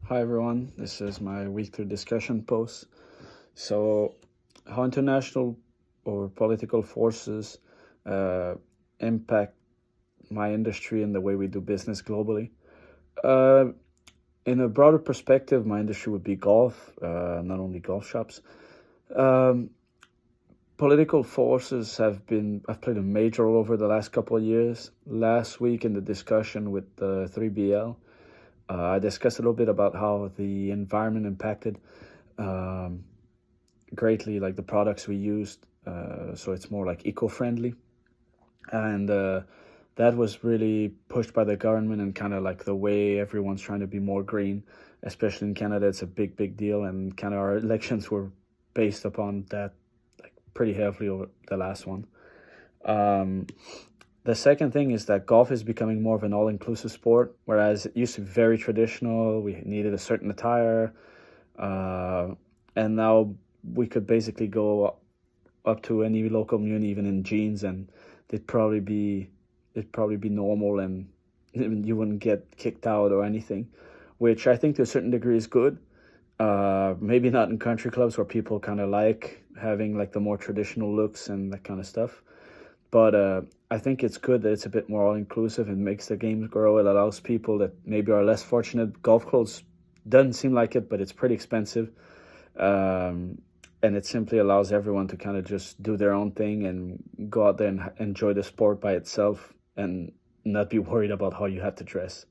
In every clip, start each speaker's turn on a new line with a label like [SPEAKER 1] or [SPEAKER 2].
[SPEAKER 1] Hi everyone, this is my weekly discussion post. So, how international or political forces uh, impact my industry and the way we do business globally? Uh, in a broader perspective, my industry would be golf, not only golf shops. Um, Political forces have played a major role over the last couple of years. Last week in the discussion with the 3BL, I discussed a little bit about how the environment impacted um, greatly, like the products we used. So it's more like eco-friendly, and that was really pushed by the government and kind of like the way everyone's trying to be more green, especially in Canada. It's a big deal, and kind of our elections were based upon that, like pretty heavily over the last one. Um, the second thing is that golf is becoming more of an all-inclusive sport, whereas it used to be very traditional. We needed a certain attire, uh, and now we could basically go up to any local muni, even in jeans, and they'd probably be it'd probably be normal, and you wouldn't get kicked out or anything, which I think to a certain degree is good. Maybe not in country clubs where people kind of like having like the more traditional looks and that kind of stuff. But I think it's good that it's a bit more all inclusive and makes the game grow. It allows people that maybe are less fortunate. Golf clothes doesn't seem like it, but it's pretty expensive. Um, and it simply allows everyone to kind of just do their own thing and go out there and enjoy the sport by itself and not be worried about how you have to dress.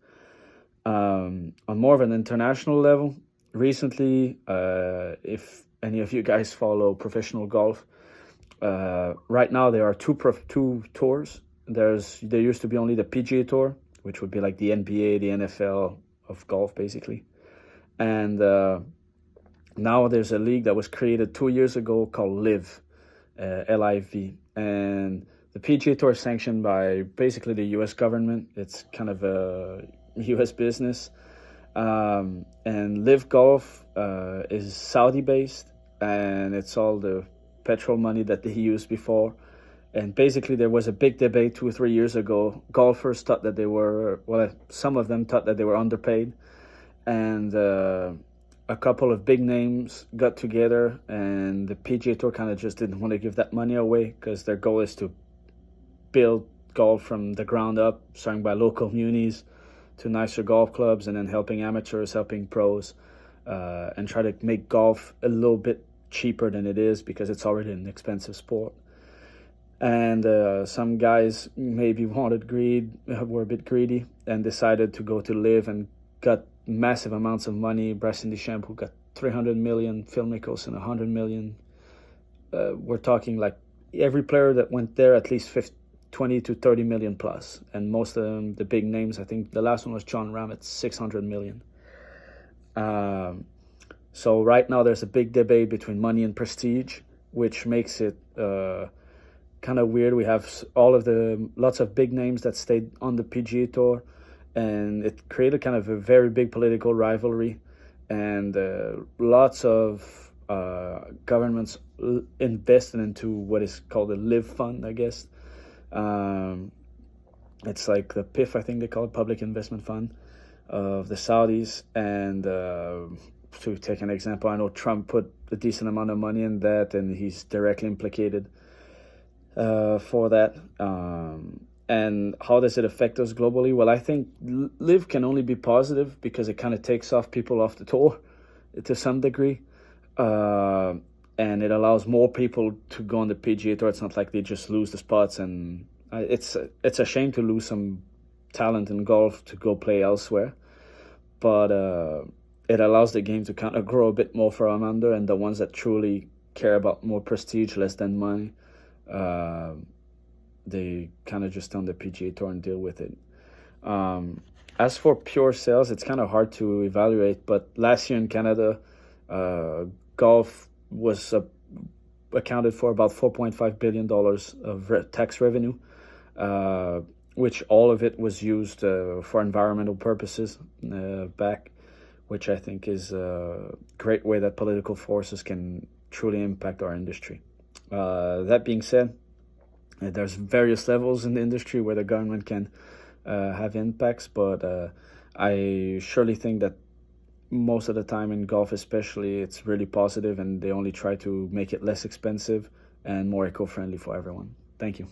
[SPEAKER 1] On more of an international level, recently, if any of you guys follow professional golf, right now there are two tours. There used to be only the PGA Tour, which would be like the NBA, the NFL of golf, basically, and now there's a league that was created 2 years ago called Live, LIV, and the PGA Tour is sanctioned by basically the U.S. government. It's kind of a U.S. business, and Live Golf is Saudi based, and it's all the petrol money that they used before. And basically, there was a big debate 2 or 3 years ago. Golfers thought that some of them thought that they were underpaid, and a couple of big names got together, and the PGA Tour kind of just didn't want to give that money away because their goal is to build golf from the ground up, starting by local munis to nicer golf clubs, and then helping amateurs, helping pros, and try to make golf a little bit cheaper than it is because it's already an expensive sport. And some guys maybe were a bit greedy, and decided to go to Live and got massive amounts of money. Bryson DeChambeau got 300 million, Phil Mickelson 100 million. We're talking like every player that went there at least 20 to 30 million plus, and most of them, the big names. I think the last one was John Ram at 600 million. So right now there's a big debate between money and prestige, which makes it kind of weird. We have lots of big names that stayed on the PGA Tour, and it created kind of a very big political rivalry, and lots of governments invested into what is called the Live Fund, I guess. It's like the PIF, I think they call it, Public Investment Fund of the Saudis. And to take an example, I know Trump put a decent amount of money in that, and he's directly implicated for that. And how does it affect us globally? Well, I think Live can only be positive because it kind of takes off people off the tour to some degree. And it allows more people to go on the PGA Tour. It's not like they just lose the spots, and it's a shame to lose some talent in golf to go play elsewhere. But it allows the game to kind of grow a bit more from under, and the ones that truly care about more prestige, less than money, they kind of just on the PGA Tour and deal with it. As for pure sales, it's kind of hard to evaluate, but last year in Canada, golf was accounted for about $4.5 billion of tax revenue, which all of it was used for environmental purposes back, which I think is a great way that political forces can truly impact our industry. That being said, there's various levels in the industry where the government can have impacts, but I surely think that most of the time in golf especially, it's really positive, and they only try to make it less expensive and more eco-friendly for everyone. Thank you.